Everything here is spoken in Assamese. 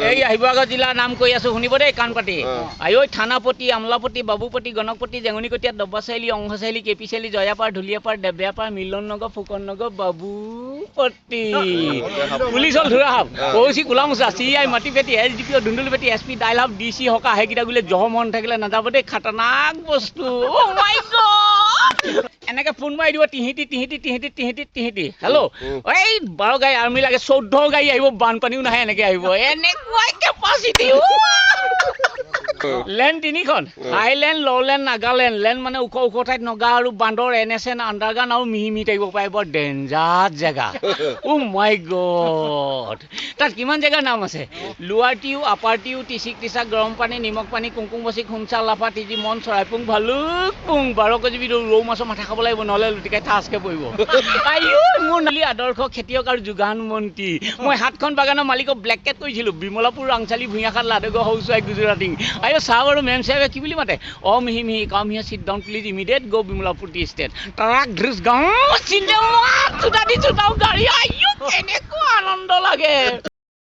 এই আহিবগা জিলাৰ নাম কৈ আছো শুনিব দেই কাণ পাতি আয়ৈ থানাপতি আমলাপতি বাবুপতি গণকপতি জেঙনিকটীয়া দব্বা চাৰিআলি অংশ চাৰিআলি কেপি চাৰিআলি জয়াপাৰ ঢুলীয়াপাৰ দেব্যাপাৰ মিলন নগৰ ফুকন নগৰ বাবুপতি পুলিচ হল ধৰা হাব ওচি গোলামুচা CI মাটিপেটি SDPO ধুন্দুলিপেটি SP ডাইলহাব DC হকা সেইকেইটা বোলে জহ মন থাকিলে নাযাব দেই খাতৰনাক বস্তু ও মাই গড এনেকে ফোন মাৰি দিব তিহিতি হেল্ল' এই 12 গাড়ী আৰ্মি লাগে 14 গাড়ী আহিব বানপানীও নাহে এনেকে আহিব এনেকুৱাই কেপাচিটি লেণ্ড তিনিখন হাইলেণ্ড ললেণ্ড নাগালেণ্ড লেণ্ড মানে ওখ ওখ ঠাইত নগা আৰু বান্দৰ NSN আণ্ডাৰগ্ৰাউণ্ড আৰু মিহি থাকিব পাৰে বৰ ডেঞ্জাৰ জেগা ও মাই গড তাত কিমান জেগাৰ নাম আছে লোৱাৰ টিউ আপাৰ টিউ টিচিক টিচাক গৰম পানী নিমখ পানী কুংকুম বচিক খুমচা লাফা টিজি মন চৰাইপুং ভালুক পুং 12 কেজি ৰৌ মাছৰ মাথা খাব লাগিব নহ'লে লুটিকাই ঠাচকে পৰিব আইও মোৰ নলি আদৰ্শ খেতিয়ক আৰু যোগান মন্ত্ৰী মই হাতখন বাগানৰ মালিকক ব্লেকেট কৰিছিলোঁ বিমলাপুৰ ৰাংচালি ভূঞাখাত লাডগা হৌচুৱাই গুজৰাটী আইও চাহ আৰু মেম সাহেবে কি বুলি মাতে মিহি মিহি come here sit down please immediate go Bimalapur tea estate truck ড্ৰিছ গাঁও চিন্তা চুটা দি চুটাও গাড়ী আইও কেনেকুৱা আনন্দ লাগে